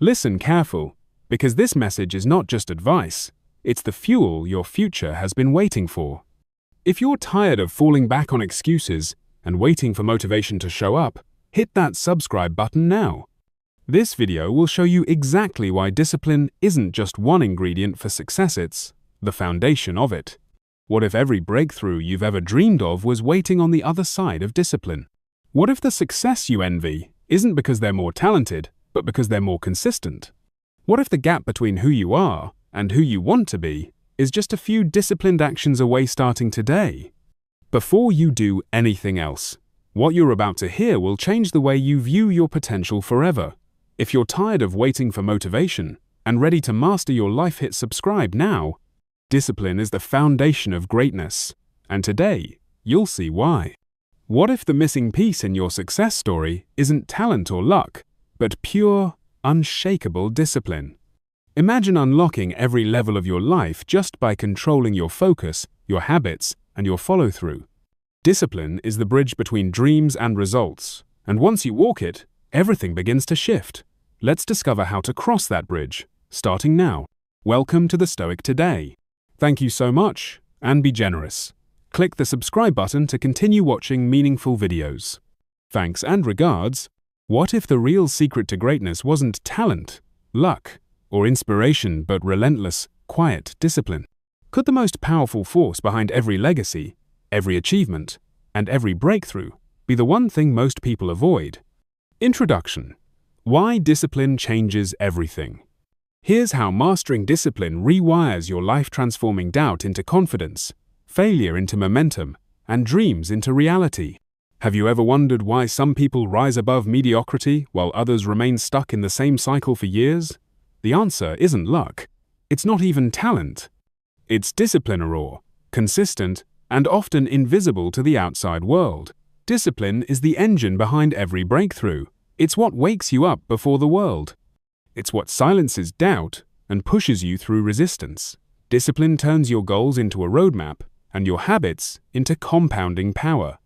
Listen careful, because this message is not just advice, it's the fuel your future has been waiting for. If you're tired of falling back on excuses and waiting for motivation to show up, hit that subscribe button now. This video will show you exactly why discipline isn't just one ingredient for success, it's the foundation of it. What if every breakthrough you've ever dreamed of was waiting on the other side of discipline? What if the success you envy isn't because they're more talented, but because they're more consistent? What if the gap between who you are and who you want to be is just a few disciplined actions away starting today? Before you do anything else, what you're about to hear will change the way you view your potential forever. If you're tired of waiting for motivation and ready to master your life, hit subscribe now. Discipline is the foundation of greatness, and today you'll see why. What if the missing piece in your success story isn't talent or luck, but pure, unshakable discipline? Imagine unlocking every level of your life just by controlling your focus, your habits, and your follow-through. Discipline is the bridge between dreams and results, and once you walk it, everything begins to shift. Let's discover how to cross that bridge, starting now. Welcome to the Stoic Today. Thank you so much, and be generous. Click the subscribe button to continue watching meaningful videos. Thanks and regards. What if the real secret to greatness wasn't talent, luck, or inspiration, but relentless, quiet discipline? Could the most powerful force behind every legacy, every achievement, and every breakthrough be the one thing most people avoid? Introduction. Why discipline changes everything. Here's how mastering discipline rewires your life, transforming doubt into confidence, failure into momentum, and dreams into reality. Have you ever wondered why some people rise above mediocrity while others remain stuck in the same cycle for years? The answer isn't luck. It's not even talent. It's discipline, raw, consistent, and often invisible to the outside world. Discipline is the engine behind every breakthrough. It's what wakes you up before the world. It's what silences doubt and pushes you through resistance. Discipline turns your goals into a roadmap and your habits into compounding power.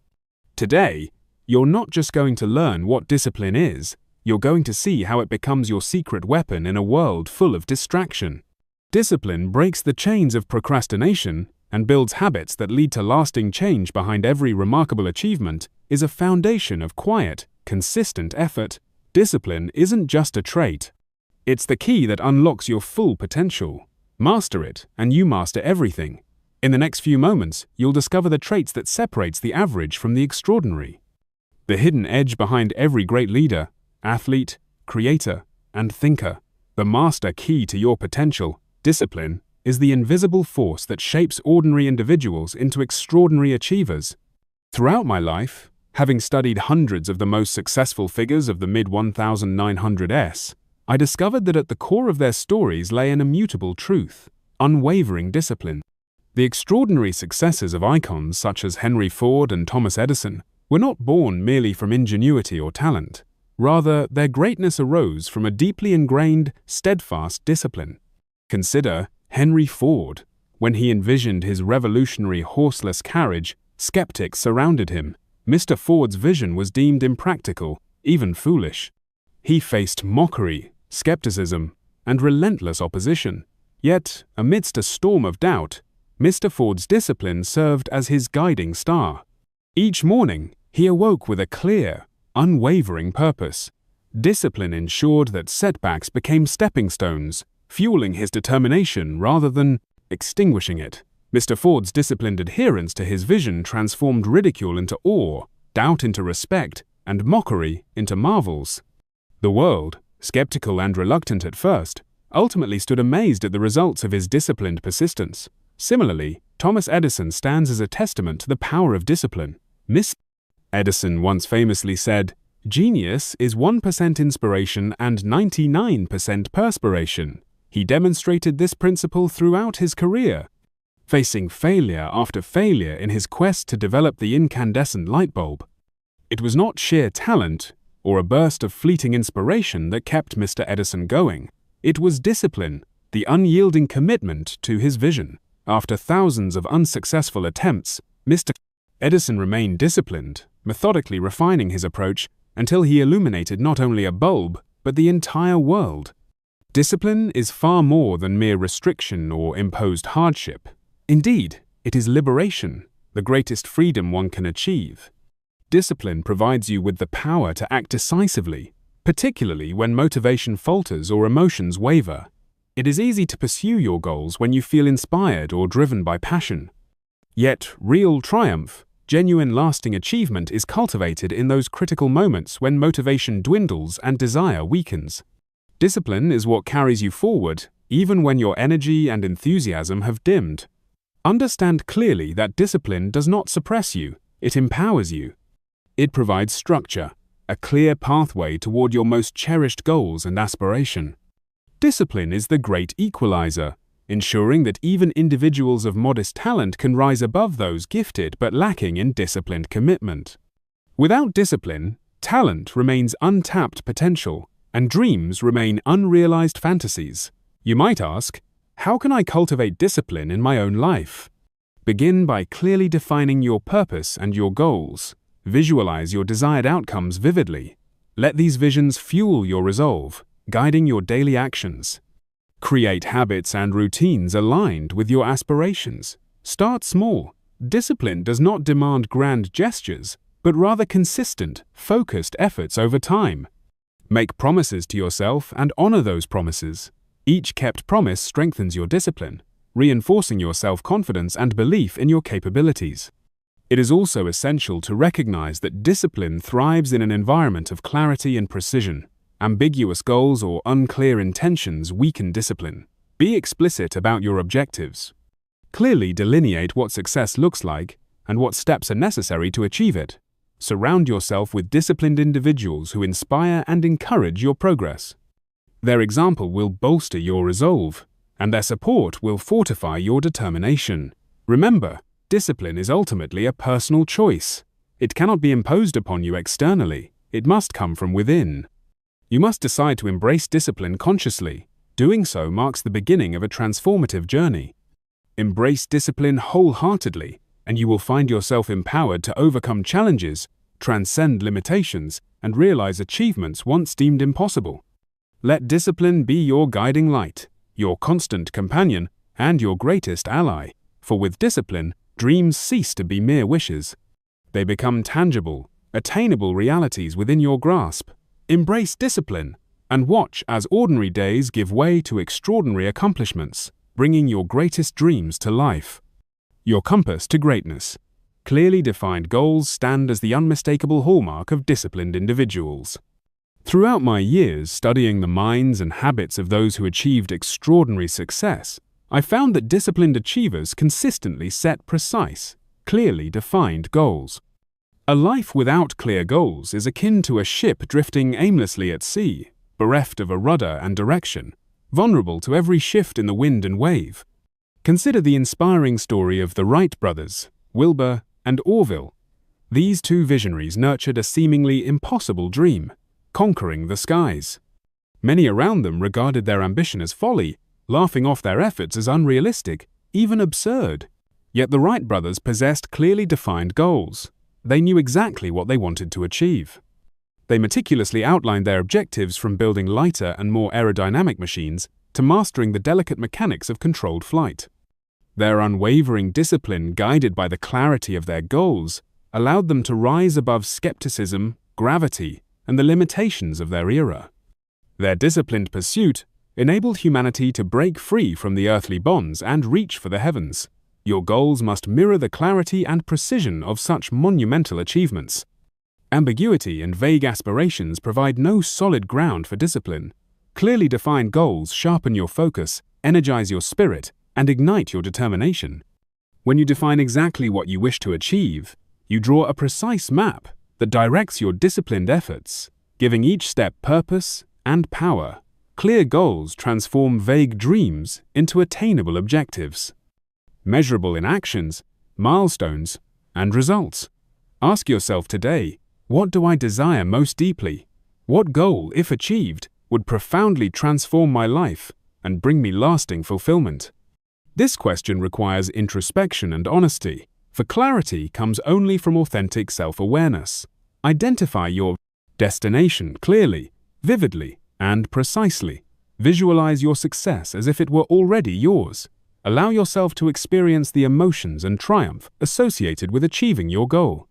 Today, you're not just going to learn what discipline is, you're going to see how it becomes your secret weapon in a world full of distraction. Discipline breaks the chains of procrastination and builds habits that lead to lasting change. Behind every remarkable achievement is a foundation of quiet, consistent effort. Discipline isn't just a trait. It's the key that unlocks your full potential. Master it, and you master everything. In the next few moments, you'll discover the traits that separates the average from the extraordinary. The hidden edge behind every great leader, athlete, creator, and thinker. The master key to your potential. Discipline is the invisible force that shapes ordinary individuals into extraordinary achievers. Throughout my life, having studied hundreds of the most successful figures of the mid-1900s, I discovered that at the core of their stories lay an immutable truth: unwavering discipline. The extraordinary successes of icons such as Henry Ford and Thomas Edison were not born merely from ingenuity or talent. Rather, their greatness arose from a deeply ingrained, steadfast discipline. Consider Henry Ford. When he envisioned his revolutionary horseless carriage, skeptics surrounded him. Mr. Ford's vision was deemed impractical, even foolish. He faced mockery, skepticism, and relentless opposition. Yet, amidst a storm of doubt, Mr. Ford's discipline served as his guiding star. Each morning, he awoke with a clear, unwavering purpose. Discipline ensured that setbacks became stepping stones, fueling his determination rather than extinguishing it. Mr. Ford's disciplined adherence to his vision transformed ridicule into awe, doubt into respect, and mockery into marvels. The world, skeptical and reluctant at first, ultimately stood amazed at the results of his disciplined persistence. Similarly, Thomas Edison stands as a testament to the power of discipline. Mr. Edison once famously said, "Genius is 1% inspiration and 99% perspiration." He demonstrated this principle throughout his career, facing failure after failure in his quest to develop the incandescent light bulb. It was not sheer talent or a burst of fleeting inspiration that kept Mr. Edison going. It was discipline, the unyielding commitment to his vision. After thousands of unsuccessful attempts, Mr. Edison remained disciplined, methodically refining his approach until he illuminated not only a bulb, but the entire world. Discipline is far more than mere restriction or imposed hardship. Indeed, it is liberation, the greatest freedom one can achieve. Discipline provides you with the power to act decisively, particularly when motivation falters or emotions waver. It is easy to pursue your goals when you feel inspired or driven by passion. Yet, real triumph, genuine lasting achievement is cultivated in those critical moments when motivation dwindles and desire weakens. Discipline is what carries you forward, even when your energy and enthusiasm have dimmed. Understand clearly that discipline does not suppress you, it empowers you. It provides structure, a clear pathway toward your most cherished goals and aspiration. Discipline is the great equalizer, ensuring that even individuals of modest talent can rise above those gifted but lacking in disciplined commitment. Without discipline, talent remains untapped potential, and dreams remain unrealized fantasies. You might ask, how can I cultivate discipline in my own life? Begin by clearly defining your purpose and your goals. Visualize your desired outcomes vividly. Let these visions fuel your resolve, guiding your daily actions. Create habits and routines aligned with your aspirations. Start small. Discipline does not demand grand gestures, but rather consistent, focused efforts over time. Make promises to yourself and honor those promises. Each kept promise strengthens your discipline, reinforcing your self-confidence and belief in your capabilities. It is also essential to recognize that discipline thrives in an environment of clarity and precision. Ambiguous goals or unclear intentions weaken discipline. Be explicit about your objectives. Clearly delineate what success looks like and what steps are necessary to achieve it. Surround yourself with disciplined individuals who inspire and encourage your progress. Their example will bolster your resolve, and their support will fortify your determination. Remember, discipline is ultimately a personal choice. It cannot be imposed upon you externally. It must come from within. You must decide to embrace discipline consciously. Doing so marks the beginning of a transformative journey. Embrace discipline wholeheartedly, and you will find yourself empowered to overcome challenges, transcend limitations, and realize achievements once deemed impossible. Let discipline be your guiding light, your constant companion, and your greatest ally, for with discipline, dreams cease to be mere wishes. They become tangible, attainable realities within your grasp. Embrace discipline, and watch as ordinary days give way to extraordinary accomplishments, bringing your greatest dreams to life. Your compass to greatness. Clearly defined goals stand as the unmistakable hallmark of disciplined individuals. Throughout my years studying the minds and habits of those who achieved extraordinary success, I found that disciplined achievers consistently set precise, clearly defined goals. A life without clear goals is akin to a ship drifting aimlessly at sea, bereft of a rudder and direction, vulnerable to every shift in the wind and wave. Consider the inspiring story of the Wright brothers, Wilbur and Orville. These two visionaries nurtured a seemingly impossible dream, conquering the skies. Many around them regarded their ambition as folly, laughing off their efforts as unrealistic, even absurd. Yet the Wright brothers possessed clearly defined goals. They knew exactly what they wanted to achieve. They meticulously outlined their objectives, from building lighter and more aerodynamic machines to mastering the delicate mechanics of controlled flight. Their unwavering discipline, guided by the clarity of their goals, allowed them to rise above skepticism, gravity, and the limitations of their era. Their disciplined pursuit enabled humanity to break free from the earthly bonds and reach for the heavens. Your goals must mirror the clarity and precision of such monumental achievements. Ambiguity and vague aspirations provide no solid ground for discipline. Clearly defined goals sharpen your focus, energize your spirit, and ignite your determination. When you define exactly what you wish to achieve, you draw a precise map that directs your disciplined efforts, giving each step purpose and power. Clear goals transform vague dreams into attainable objectives, measurable in actions, milestones, and results. Ask yourself today, what do I desire most deeply? What goal, if achieved, would profoundly transform my life and bring me lasting fulfillment? This question requires introspection and honesty, for clarity comes only from authentic self-awareness. Identify your destination clearly, vividly, and precisely. Visualize your success as if it were already yours. Allow yourself to experience the emotions and triumph associated with achieving your goal.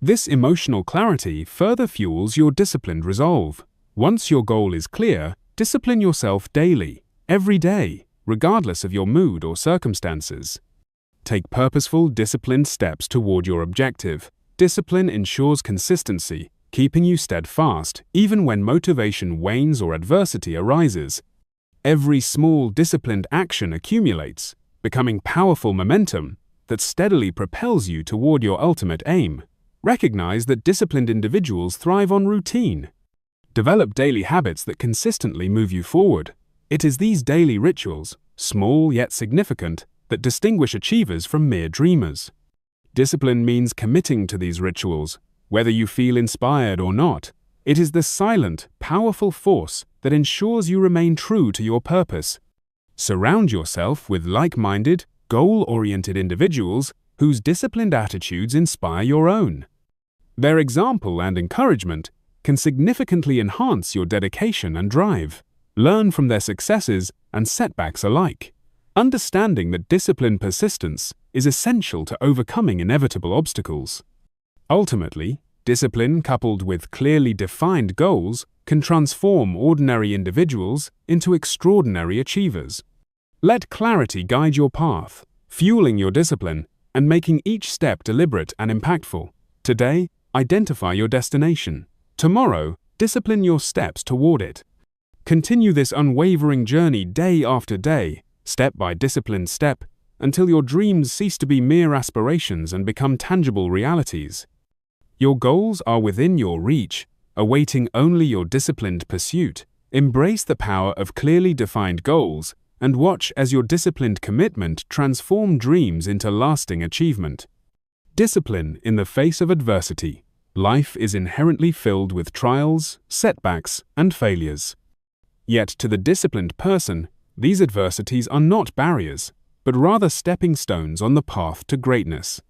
This emotional clarity further fuels your disciplined resolve. Once your goal is clear, discipline yourself daily, every day, regardless of your mood or circumstances. Take purposeful, disciplined steps toward your objective. Discipline ensures consistency, keeping you steadfast even when motivation wanes or adversity arises. Every small, disciplined action accumulates, becoming powerful momentum that steadily propels you toward your ultimate aim. Recognize that disciplined individuals thrive on routine. Develop daily habits that consistently move you forward. It is these daily rituals, small yet significant, that distinguish achievers from mere dreamers. Discipline means committing to these rituals, whether you feel inspired or not. It is the silent, powerful force that ensures you remain true to your purpose. Surround yourself with like-minded, goal-oriented individuals whose disciplined attitudes inspire your own. Their example and encouragement can significantly enhance your dedication and drive. Learn from their successes and setbacks alike, understanding that disciplined persistence is essential to overcoming inevitable obstacles. Ultimately, discipline coupled with clearly defined goals can transform ordinary individuals into extraordinary achievers. Let clarity guide your path, fueling your discipline and making each step deliberate and impactful. Today, identify your destination. Tomorrow, discipline your steps toward it. Continue this unwavering journey day after day, step by disciplined step, until your dreams cease to be mere aspirations and become tangible realities. Your goals are within your reach, awaiting only your disciplined pursuit. Embrace the power of clearly defined goals and watch as your disciplined commitment transform dreams into lasting achievement. Discipline in the face of adversity. Life is inherently filled with trials, setbacks, and failures. Yet to the disciplined person, these adversities are not barriers, but rather stepping stones on the path to greatness.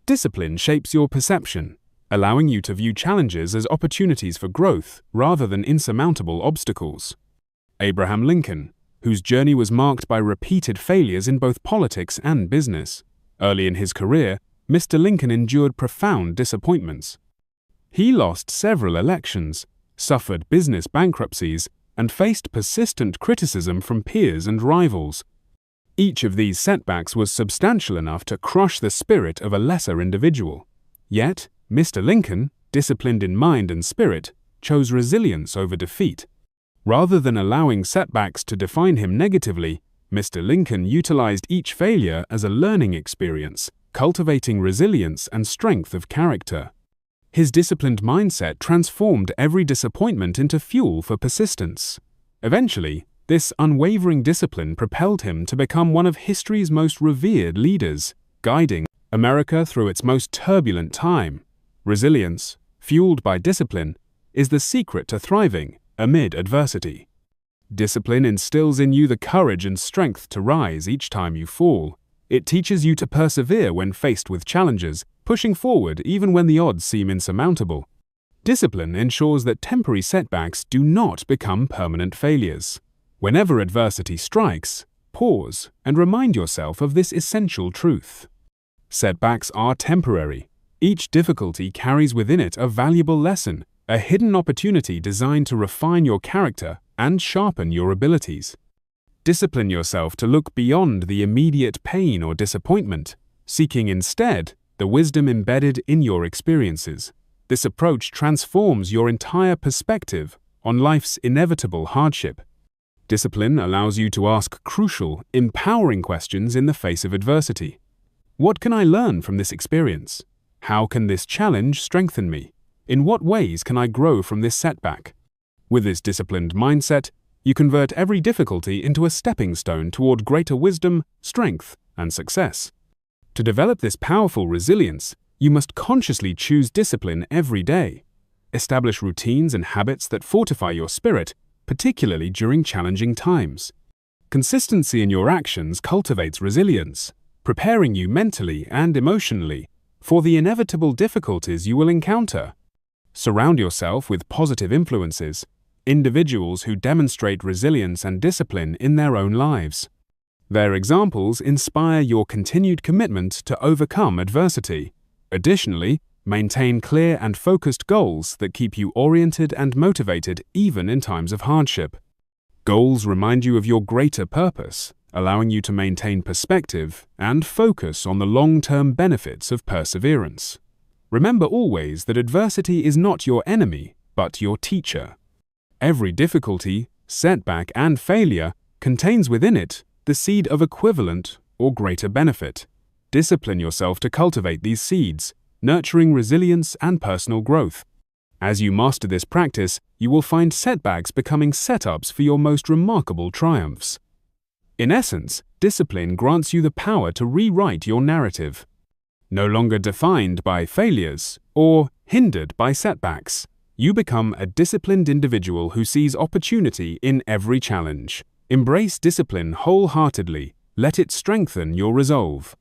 Discipline shapes your perception, allowing you to view challenges as opportunities for growth rather than insurmountable obstacles. Abraham Lincoln, whose journey was marked by repeated failures in both politics and business. Early in his career, Mr. Lincoln endured profound disappointments. He lost several elections, suffered business bankruptcies, and faced persistent criticism from peers and rivals. Each of these setbacks was substantial enough to crush the spirit of a lesser individual. Yet, Mr. Lincoln, disciplined in mind and spirit, chose resilience over defeat. Rather than allowing setbacks to define him negatively, Mr. Lincoln utilized each failure as a learning experience, cultivating resilience and strength of character. His disciplined mindset transformed every disappointment into fuel for persistence. Eventually, this unwavering discipline propelled him to become one of history's most revered leaders, guiding America through its most turbulent time. Resilience, fueled by discipline, is the secret to thriving amid adversity. Discipline instills in you the courage and strength to rise each time you fall. It teaches you to persevere when faced with challenges, pushing forward even when the odds seem insurmountable. Discipline ensures that temporary setbacks do not become permanent failures. Whenever adversity strikes, pause and remind yourself of this essential truth. Setbacks are temporary. Each difficulty carries within it a valuable lesson, a hidden opportunity designed to refine your character and sharpen your abilities. Discipline yourself to look beyond the immediate pain or disappointment, seeking instead the wisdom embedded in your experiences. This approach transforms your entire perspective on life's inevitable hardship. Discipline allows you to ask crucial, empowering questions in the face of adversity. What can I learn from this experience? How can this challenge strengthen me? In what ways can I grow from this setback? With this disciplined mindset, you convert every difficulty into a stepping stone toward greater wisdom, strength, and success. To develop this powerful resilience, you must consciously choose discipline every day. Establish routines and habits that fortify your spirit, particularly during challenging times. Consistency in your actions cultivates resilience, preparing you mentally and emotionally for the inevitable difficulties you will encounter. Surround yourself with positive influences, individuals who demonstrate resilience and discipline in their own lives. Their examples inspire your continued commitment to overcome adversity. Additionally, maintain clear and focused goals that keep you oriented and motivated even in times of hardship. Goals remind you of your greater purpose, allowing you to maintain perspective and focus on the long-term benefits of perseverance. Remember always that adversity is not your enemy, but your teacher. Every difficulty, setback, and failure contains within it the seed of equivalent or greater benefit. Discipline yourself to cultivate these seeds, nurturing resilience and personal growth. As you master this practice, you will find setbacks becoming setups for your most remarkable triumphs. In essence, discipline grants you the power to rewrite your narrative. No longer defined by failures or hindered by setbacks, you become a disciplined individual who sees opportunity in every challenge. Embrace discipline wholeheartedly. Let it strengthen your resolve,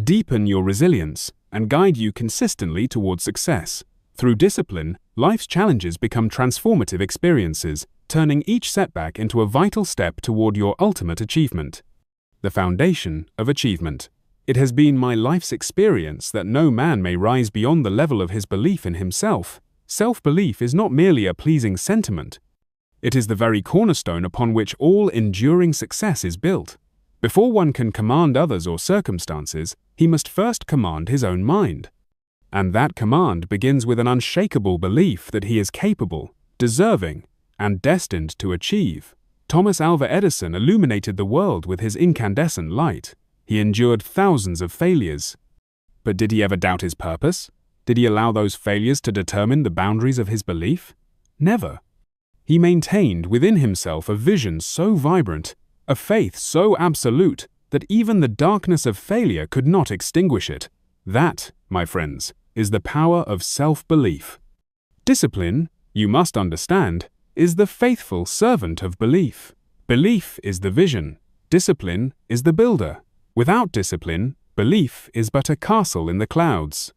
deepen your resilience, and guide you consistently towards success. Through discipline, life's challenges become transformative experiences, turning each setback into a vital step toward your ultimate achievement. The foundation of achievement. It has been my life's experience that no man may rise beyond the level of his belief in himself. Self-belief is not merely a pleasing sentiment. It is the very cornerstone upon which all enduring success is built. Before one can command others or circumstances, he must first command his own mind. And that command begins with an unshakable belief that he is capable, deserving, and destined to achieve. Thomas Alva Edison illuminated the world with his incandescent light. He endured thousands of failures. But did he ever doubt his purpose? Did he allow those failures to determine the boundaries of his belief? Never. He maintained within himself a vision so vibrant, a faith so absolute, that even the darkness of failure could not extinguish it. That, my friends, is the power of self-belief. Discipline, you must understand, is the faithful servant of belief. Belief is the vision. Discipline is the builder. Without discipline, belief is but a castle in the clouds.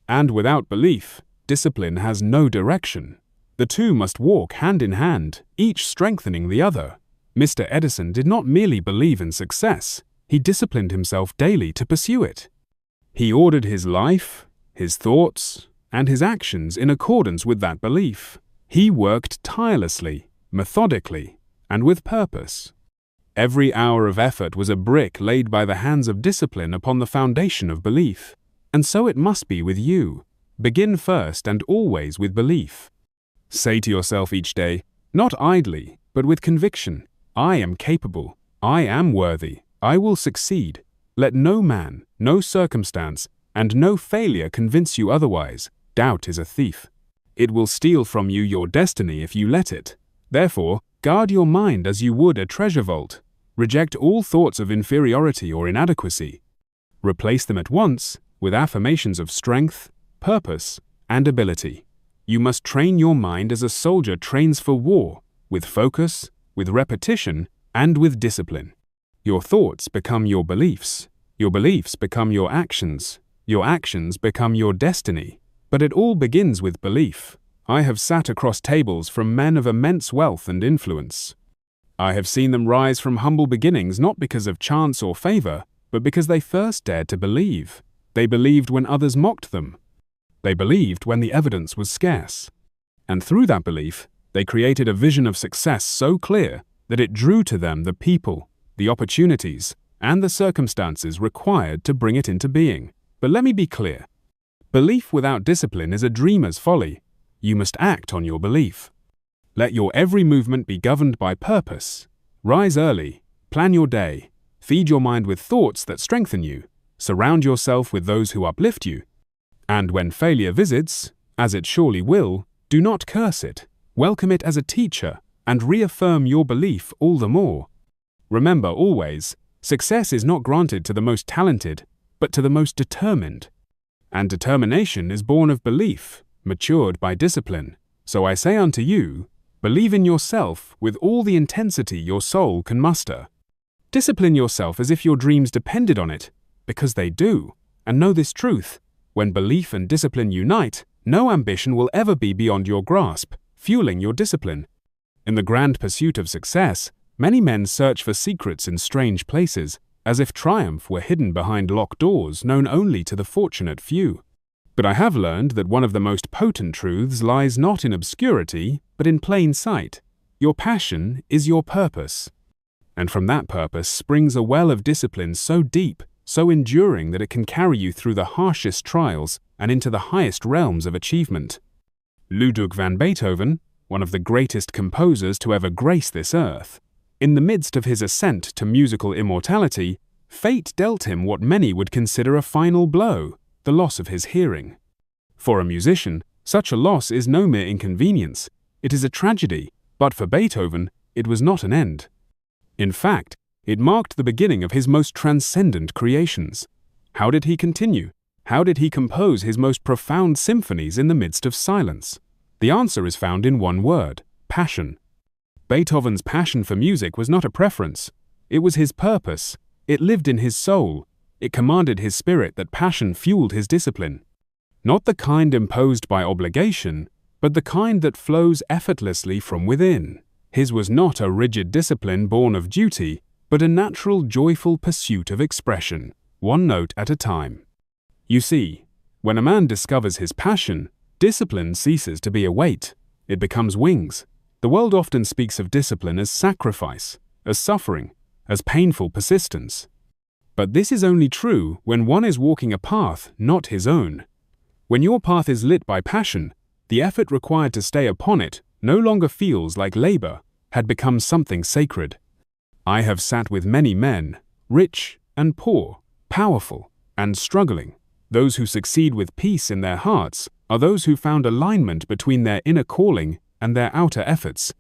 And without belief, discipline has no direction. The two must walk hand in hand, each strengthening the other. Mr. Edison did not merely believe in success, he disciplined himself daily to pursue it. He ordered his life, his thoughts, and his actions in accordance with that belief. He worked tirelessly, methodically, and with purpose. Every hour of effort was a brick laid by the hands of discipline upon the foundation of belief. And so it must be with you. Begin first and always with belief. Say to yourself each day, not idly, but with conviction, I am capable, I am worthy, I will succeed. Let no man, no circumstance, and no failure convince you otherwise. Doubt is a thief. It will steal from you your destiny if you let it. Therefore, guard your mind as you would a treasure vault. Reject all thoughts of inferiority or inadequacy. Replace them at once with affirmations of strength, purpose, and ability. You must train your mind as a soldier trains for war, with focus, with repetition, and with discipline. Your thoughts become your beliefs become your actions become your destiny. But it all begins with belief. I have sat across tables from men of immense wealth and influence. I have seen them rise from humble beginnings not because of chance or favor, but because they first dared to believe. They believed when others mocked them. They believed when the evidence was scarce. And through that belief, they created a vision of success so clear that it drew to them the people, the opportunities, and the circumstances required to bring it into being. But let me be clear. Belief without discipline is a dreamer's folly. You must act on your belief. Let your every movement be governed by purpose. Rise early, plan your day, feed your mind with thoughts that strengthen you, surround yourself with those who uplift you. And when failure visits, as it surely will, do not curse it, welcome it as a teacher, and reaffirm your belief all the more. Remember always, success is not granted to the most talented, but to the most determined. And determination is born of belief, matured by discipline. So I say unto you, believe in yourself with all the intensity your soul can muster. Discipline yourself as if your dreams depended on it, because they do, and know this truth. When belief and discipline unite, no ambition will ever be beyond your grasp, fueling your discipline. In the grand pursuit of success, many men search for secrets in strange places, as if triumph were hidden behind locked doors known only to the fortunate few. But I have learned that one of the most potent truths lies not in obscurity, but in plain sight. Your passion is your purpose. And from that purpose springs a well of discipline so deep, so enduring that it can carry you through the harshest trials and into the highest realms of achievement. Ludwig van Beethoven, one of the greatest composers to ever grace this earth, in the midst of his ascent to musical immortality, fate dealt him what many would consider a final blow, the loss of his hearing. For a musician, such a loss is no mere inconvenience. It is a tragedy, but for Beethoven, it was not an end. In fact, it marked the beginning of his most transcendent creations. How did he continue? How did he compose his most profound symphonies in the midst of silence? The answer is found in one word: passion. Beethoven's passion for music was not a preference. It was his purpose. It lived in his soul. It commanded his spirit. That passion fueled his discipline. Not the kind imposed by obligation, but the kind that flows effortlessly from within. His was not a rigid discipline born of duty, but a natural, joyful pursuit of expression, one note at a time. You see, when a man discovers his passion, discipline ceases to be a weight. It becomes wings. The world often speaks of discipline as sacrifice, as suffering, as painful persistence. But this is only true when one is walking a path not his own. When your path is lit by passion, the effort required to stay upon it no longer feels like labor, had become something sacred. I have sat with many men, rich and poor, powerful and struggling. Those who succeed with peace in their hearts are those who found alignment between their inner calling and their outer efforts.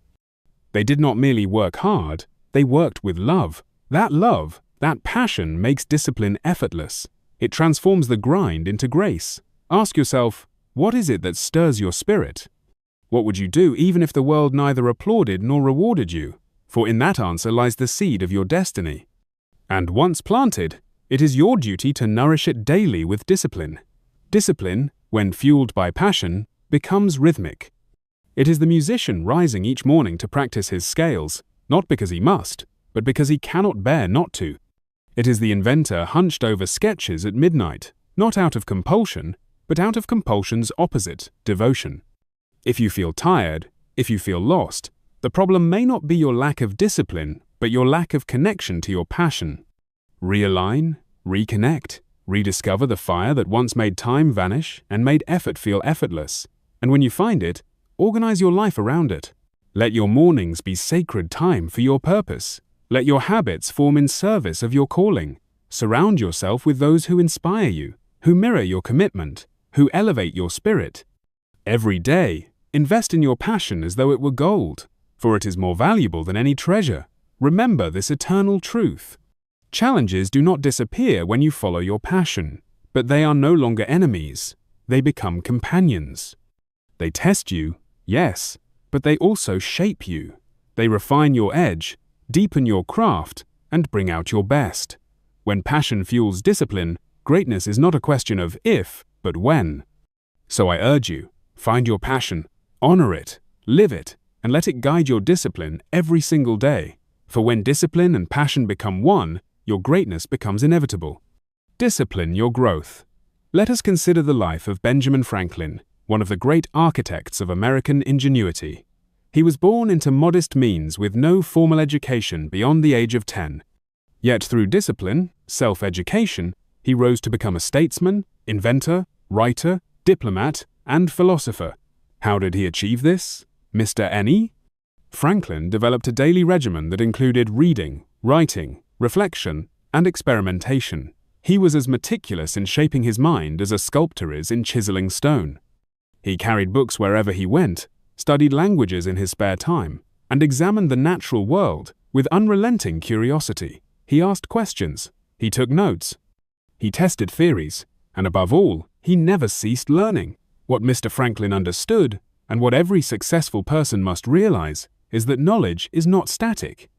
They did not merely work hard, they worked with love. That passion makes discipline effortless. It transforms the grind into grace. Ask yourself, what is it that stirs your spirit? What would you do even if the world neither applauded nor rewarded you? For in that answer lies the seed of your destiny. And once planted, it is your duty to nourish it daily with discipline. Discipline, when fueled by passion, becomes rhythmic. It is the musician rising each morning to practice his scales, not because he must, but because he cannot bear not to. It is the inventor hunched over sketches at midnight, not out of compulsion, but out of compulsion's opposite, devotion. If you feel tired, if you feel lost, the problem may not be your lack of discipline, but your lack of connection to your passion. Realign, reconnect, rediscover the fire that once made time vanish and made effort feel effortless. And when you find it, organize your life around it. Let your mornings be sacred time for your purpose. Let your habits form in service of your calling. Surround yourself with those who inspire you, who mirror your commitment, who elevate your spirit. Every day, invest in your passion as though it were gold, for it is more valuable than any treasure. Remember this eternal truth. Challenges do not disappear when you follow your passion, but they are no longer enemies. They become companions. They test you, yes, but they also shape you. They refine your edge, deepen your craft, and bring out your best. When passion fuels discipline, greatness is not a question of if, but when. So I urge you, find your passion, honor it, live it, and let it guide your discipline every single day. For when discipline and passion become one, your greatness becomes inevitable. Discipline your growth. Let us consider the life of Benjamin Franklin, one of the great architects of American ingenuity. He was born into modest means with no formal education beyond the age of 10. Yet through discipline, self-education, he rose to become a statesman, inventor, writer, diplomat, and philosopher. How did he achieve this? Mr. N.E.? Franklin developed a daily regimen that included reading, writing, reflection, and experimentation. He was as meticulous in shaping his mind as a sculptor is in chiseling stone. He carried books wherever he went, studied languages in his spare time, and examined the natural world with unrelenting curiosity. He asked questions, he took notes, he tested theories, and above all, he never ceased learning. What Mr. Franklin understood, and what every successful person must realize, is that knowledge is not static.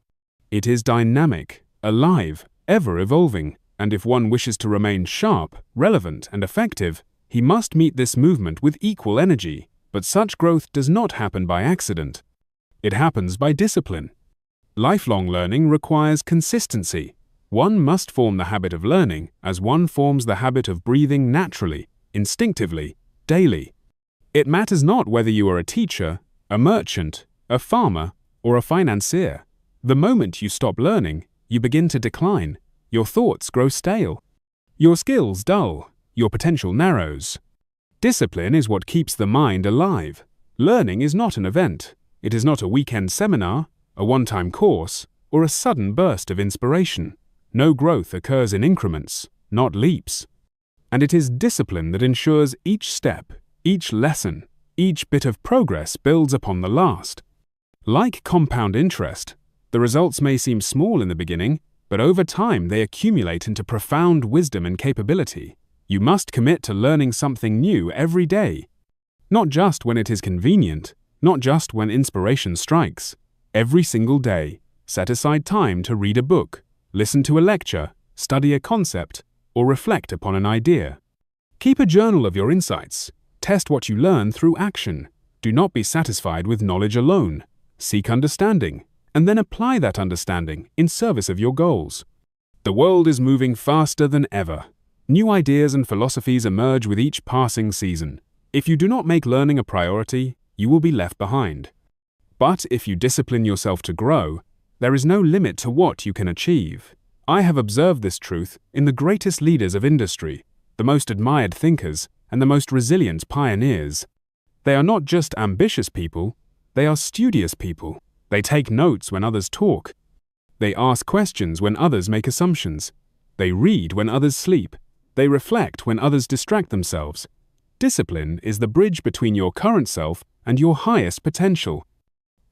It is dynamic, alive, ever-evolving, and if one wishes to remain sharp, relevant, and effective, he must meet this movement with equal energy. But such growth does not happen by accident. It happens by discipline. Lifelong learning requires consistency. One must form the habit of learning as one forms the habit of breathing naturally, instinctively, daily. It matters not whether you are a teacher, a merchant, a farmer, or a financier. The moment you stop learning, you begin to decline. Your thoughts grow stale. Your skills dull. Your potential narrows. Discipline is what keeps the mind alive. Learning is not an event. It is not a weekend seminar, a one-time course, or a sudden burst of inspiration. No growth occurs in increments, not leaps. And it is discipline that ensures each step, each lesson, each bit of progress builds upon the last. Like compound interest, the results may seem small in the beginning, but over time they accumulate into profound wisdom and capability. You must commit to learning something new every day. Not just when it is convenient, not just when inspiration strikes. Every single day, set aside time to read a book, listen to a lecture, study a concept, or reflect upon an idea. Keep a journal of your insights. Test what you learn through action. Do not be satisfied with knowledge alone. Seek understanding, and then apply that understanding in service of your goals. The world is moving faster than ever. New ideas and philosophies emerge with each passing season. If you do not make learning a priority, you will be left behind. But if you discipline yourself to grow, there is no limit to what you can achieve. I have observed this truth in the greatest leaders of industry, the most admired thinkers, and the most resilient pioneers. They are not just ambitious people, they are studious people. They take notes when others talk. They ask questions when others make assumptions. They read when others sleep. They reflect when others distract themselves. Discipline is the bridge between your current self and your highest potential.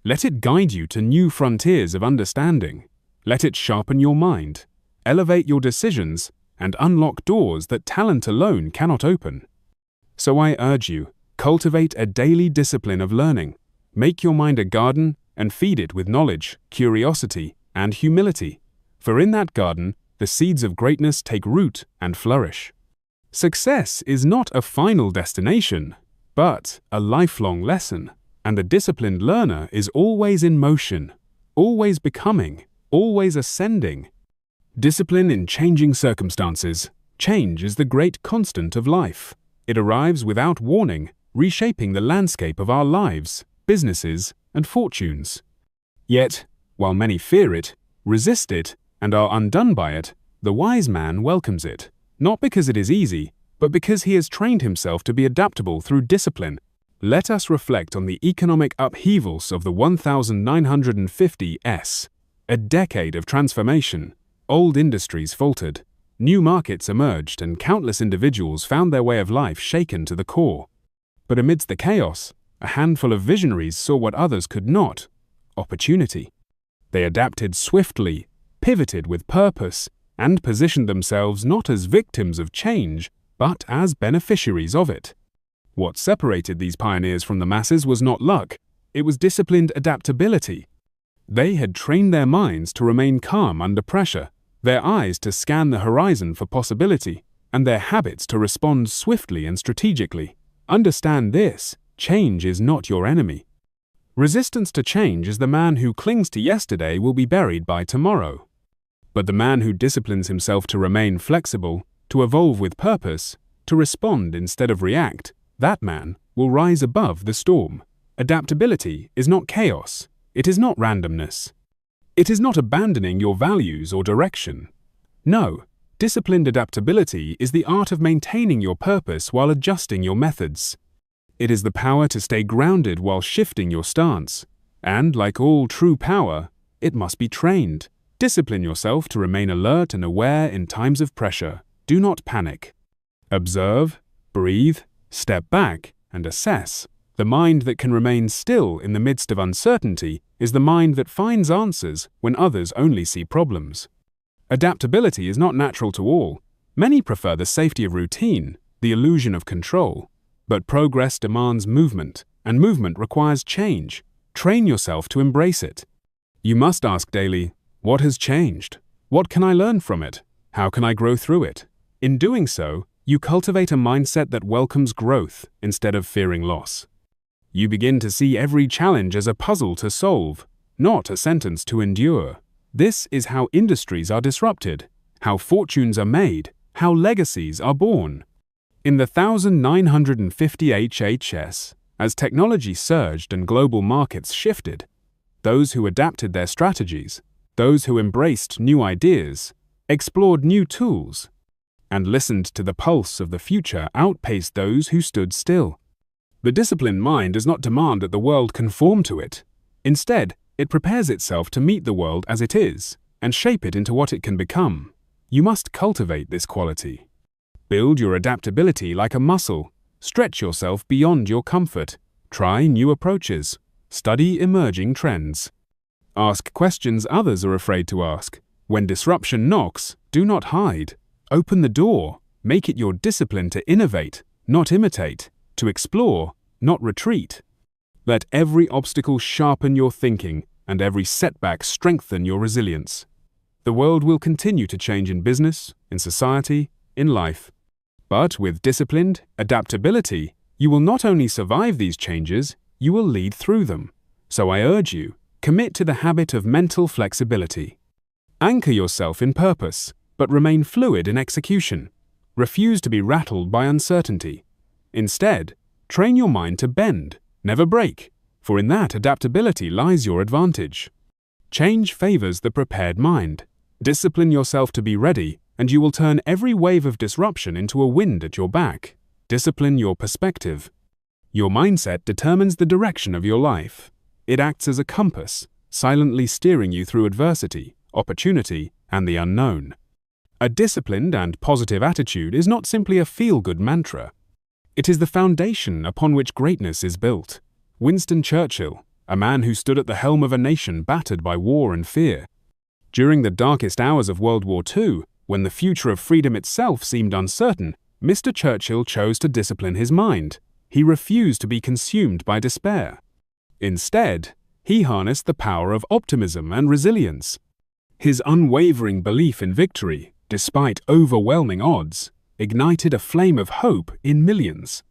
Let it guide you to new frontiers of understanding. Let it sharpen your mind, elevate your decisions, and unlock doors that talent alone cannot open. So I urge you, cultivate a daily discipline of learning. Make your mind a garden and feed it with knowledge, curiosity, and humility. For in that garden, the seeds of greatness take root and flourish. Success is not a final destination, but a lifelong lesson. And the disciplined learner is always in motion, always becoming, always ascending. Discipline in changing circumstances. Change is the great constant of life. It arrives without warning, reshaping the landscape of our lives, businesses, and fortunes. Yet, while many fear it, resist it, and are undone by it, the wise man welcomes it, not because it is easy, but because he has trained himself to be adaptable through discipline. Let us reflect on the economic upheavals of the 1950s, a decade of transformation. Old industries faltered, new markets emerged, and countless individuals found their way of life shaken to the core. But amidst the chaos, a handful of visionaries saw what others could not: opportunity. They adapted swiftly, pivoted with purpose, and positioned themselves not as victims of change, but as beneficiaries of it. What separated these pioneers from the masses was not luck, it was disciplined adaptability. They had trained their minds to remain calm under pressure, their eyes to scan the horizon for possibility, and their habits to respond swiftly and strategically. Understand this: change is not your enemy. Resistance to change is the man who clings to yesterday will be buried by tomorrow. But the man who disciplines himself to remain flexible, to evolve with purpose, to respond instead of react, that man will rise above the storm. Adaptability is not chaos. It is not randomness. It is not abandoning your values or direction. No, disciplined adaptability is the art of maintaining your purpose while adjusting your methods. It is the power to stay grounded while shifting your stance. And, like all true power, it must be trained. Discipline yourself to remain alert and aware in times of pressure. Do not panic. Observe, breathe, step back, and assess. The mind that can remain still in the midst of uncertainty is the mind that finds answers when others only see problems. Adaptability is not natural to all. Many prefer the safety of routine, the illusion of control. But progress demands movement, and movement requires change. Train yourself to embrace it. You must ask daily, what has changed? What can I learn from it? How can I grow through it? In doing so, you cultivate a mindset that welcomes growth instead of fearing loss. You begin to see every challenge as a puzzle to solve, not a sentence to endure. This is how industries are disrupted, how fortunes are made, how legacies are born. In the 1950 HHS, as technology surged and global markets shifted, those who adapted their strategies, those who embraced new ideas, explored new tools, and listened to the pulse of the future outpaced those who stood still. The disciplined mind does not demand that the world conform to it. Instead, it prepares itself to meet the world as it is and shape it into what it can become. You must cultivate this quality. Build your adaptability like a muscle. Stretch yourself beyond your comfort. Try new approaches. Study emerging trends. Ask questions others are afraid to ask. When disruption knocks, do not hide. Open the door. Make it your discipline to innovate, not imitate, to explore, not retreat. Let every obstacle sharpen your thinking and every setback strengthen your resilience. The world will continue to change in business, in society, in life. But with disciplined adaptability, you will not only survive these changes, you will lead through them. So I urge you, commit to the habit of mental flexibility. Anchor yourself in purpose, but remain fluid in execution. Refuse to be rattled by uncertainty. Instead, train your mind to bend, never break, for in that adaptability lies your advantage. Change favors the prepared mind. Discipline yourself to be ready, and you will turn every wave of disruption into a wind at your back. Discipline your perspective. Your mindset determines the direction of your life. It acts as a compass, silently steering you through adversity, opportunity, and the unknown. A disciplined and positive attitude is not simply a feel-good mantra. It is the foundation upon which greatness is built. Winston Churchill, a man who stood at the helm of a nation battered by war and fear. During the darkest hours of World War II, when the future of freedom itself seemed uncertain, Mr. Churchill chose to discipline his mind. He refused to be consumed by despair. Instead, he harnessed the power of optimism and resilience. His unwavering belief in victory, despite overwhelming odds, ignited a flame of hope in millions.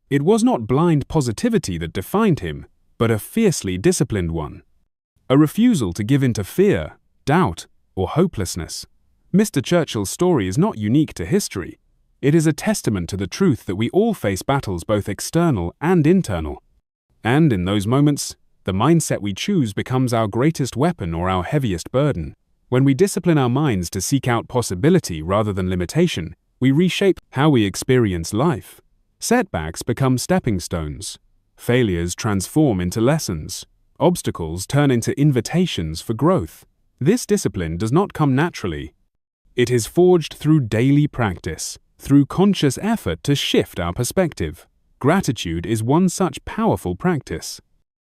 It was not blind positivity that defined him, but a fiercely disciplined one. A refusal to give in to fear, doubt, or hopelessness. Mr. Churchill's story is not unique to history. It is a testament to the truth that we all face battles both external and internal. And in those moments, the mindset we choose becomes our greatest weapon or our heaviest burden. When we discipline our minds to seek out possibility rather than limitation, we reshape how we experience life. Setbacks become stepping stones. Failures transform into lessons. Obstacles turn into invitations for growth. This discipline does not come naturally. It is forged through daily practice, through conscious effort to shift our perspective. Gratitude is one such powerful practice.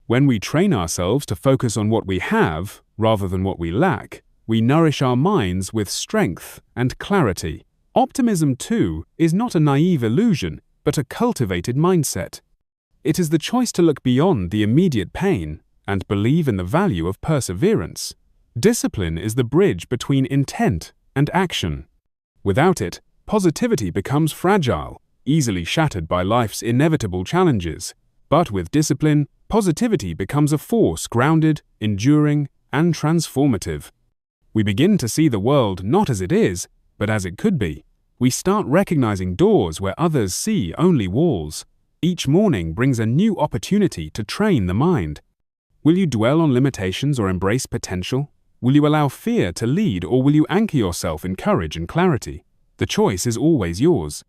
When we train ourselves to focus on what we have rather than what we lack, we nourish our minds with strength and clarity. Optimism, too, is not a naive illusion, but a cultivated mindset. It is the choice to look beyond the immediate pain and believe in the value of perseverance. Discipline is the bridge between intent and action. Without it, positivity becomes fragile, easily shattered by life's inevitable challenges. But with discipline, positivity becomes a force grounded, enduring, and transformative. We begin to see the world not as it is, but as it could be. We start recognizing doors where others see only walls. Each morning brings a new opportunity to train the mind. Will you dwell on limitations or embrace potential? Will you allow fear to lead, or will you anchor yourself in courage and clarity? The choice is always yours.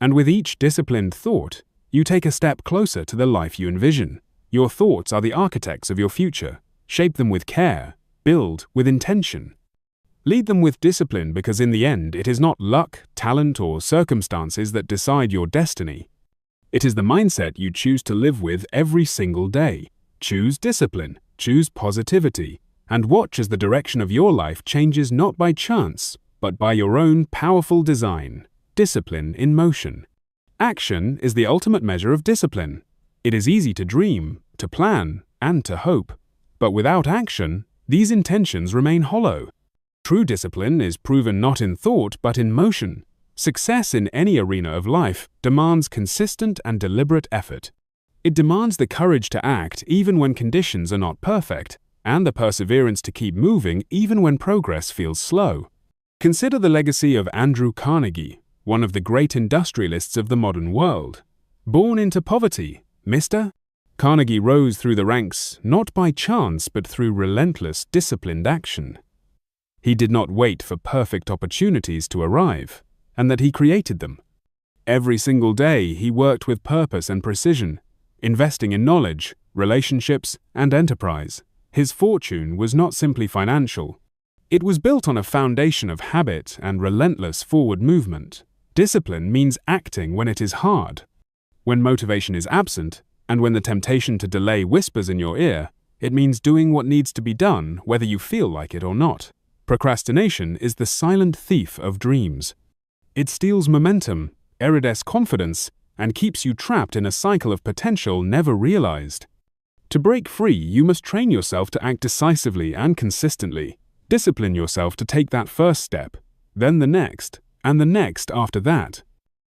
And with each disciplined thought, you take a step closer to the life you envision. Your thoughts are the architects of your future. Shape them with care. Build with intention. Lead them with discipline, because in the end, it is not luck, talent, or circumstances that decide your destiny. It is the mindset you choose to live with every single day. Choose discipline, choose positivity, and watch as the direction of your life changes not by chance, but by your own powerful design. Discipline in motion. Action is the ultimate measure of discipline. It is easy to dream, to plan, and to hope. But without action, these intentions remain hollow. True discipline is proven not in thought but in motion. Success in any arena of life demands consistent and deliberate effort. It demands the courage to act even when conditions are not perfect, and the perseverance to keep moving even when progress feels slow. Consider the legacy of Andrew Carnegie, one of the great industrialists of the modern world. Born into poverty, Mr. Carnegie rose through the ranks not by chance but through relentless, disciplined action. He did not wait for perfect opportunities to arrive, and that he created them. Every single day he worked with purpose and precision, investing in knowledge, relationships, and enterprise. His fortune was not simply financial. It was built on a foundation of habit and relentless forward movement. Discipline means acting when it is hard, when motivation is absent, and when the temptation to delay whispers in your ear. It means doing what needs to be done whether you feel like it or not. Procrastination is the silent thief of dreams. It steals momentum, erodes confidence, and keeps you trapped in a cycle of potential never realized. To break free, you must train yourself to act decisively and consistently. Discipline yourself to take that first step, then the next, and the next after that.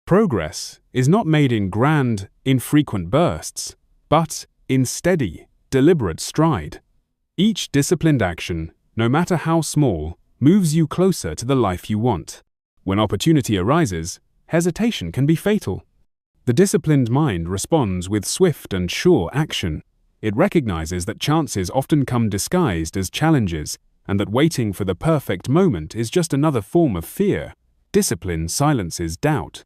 Progress is not made in grand, infrequent bursts, but in steady, deliberate stride. Each disciplined action, no matter how small, moves you closer to the life you want. When opportunity arises, hesitation can be fatal. The disciplined mind responds with swift and sure action. It recognizes that chances often come disguised as challenges, and that waiting for the perfect moment is just another form of fear. Discipline silences doubt.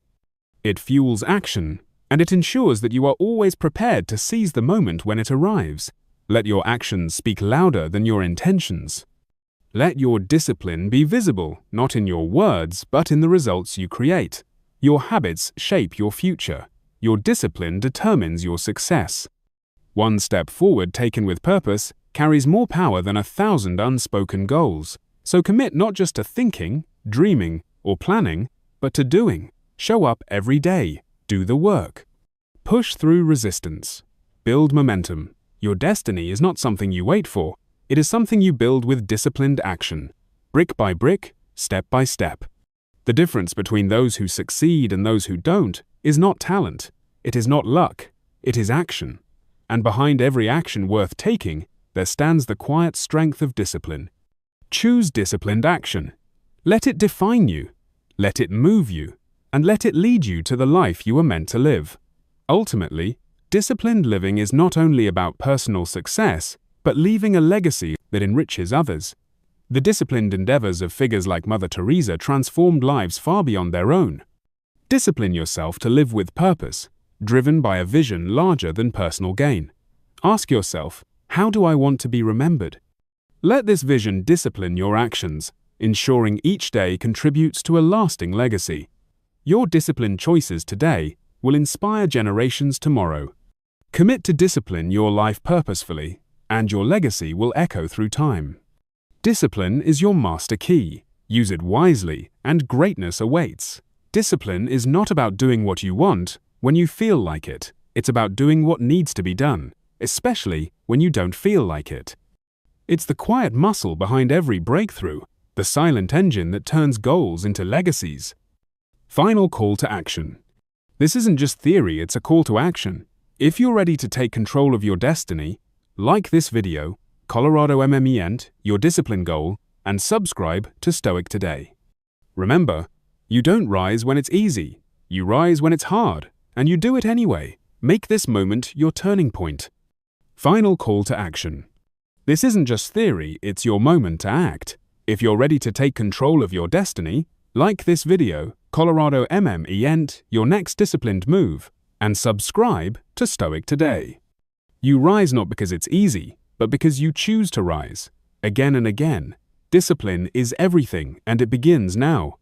It fuels action, and it ensures that you are always prepared to seize the moment when it arrives. Let your actions speak louder than your intentions. Let your discipline be visible, not in your words, but in the results you create. Your habits shape your future. Your discipline determines your success. One step forward taken with purpose carries more power than 1,000 unspoken goals. So commit not just to thinking, dreaming, or planning, but to doing. Show up every day. Do the work. Push through resistance. Build momentum. Your destiny is not something you wait for. It is something you build with disciplined action. Brick by brick, step by step. The difference between those who succeed and those who don't is not talent. It is not luck. It is action. And behind every action worth taking, there stands the quiet strength of discipline. Choose disciplined action. Let it define you. Let it move you. And let it lead you to the life you were meant to live. Ultimately, disciplined living is not only about personal success, but leaving a legacy that enriches others. The disciplined endeavors of figures like Mother Teresa transformed lives far beyond their own. Discipline yourself to live with purpose, driven by a vision larger than personal gain. Ask yourself, how do I want to be remembered? Let this vision discipline your actions, ensuring each day contributes to a lasting legacy. Your disciplined choices today will inspire generations tomorrow. Commit to discipline your life purposefully, and your legacy will echo through time. Discipline is your master key. Use it wisely, and greatness awaits. Discipline is not about doing what you want when you feel like it. It's about doing what needs to be done, especially when you don't feel like it. It's the quiet muscle behind every breakthrough, the silent engine that turns goals into legacies. Final call to action. This isn't just theory, it's a call to action. If you're ready to take control of your destiny, like this video, Colorado MENT, your discipline goal, and subscribe to Stoic today. Remember, you don't rise when it's easy, you rise when it's hard, and you do it anyway. Make this moment your turning point. Final call to action. This isn't just theory, it's your moment to act. If you're ready to take control of your destiny, like this video, Colorado MENT, your next disciplined move, and subscribe to Stoic today. You rise not because it's easy, but because you choose to rise. Again and again. Discipline is everything, and it begins now.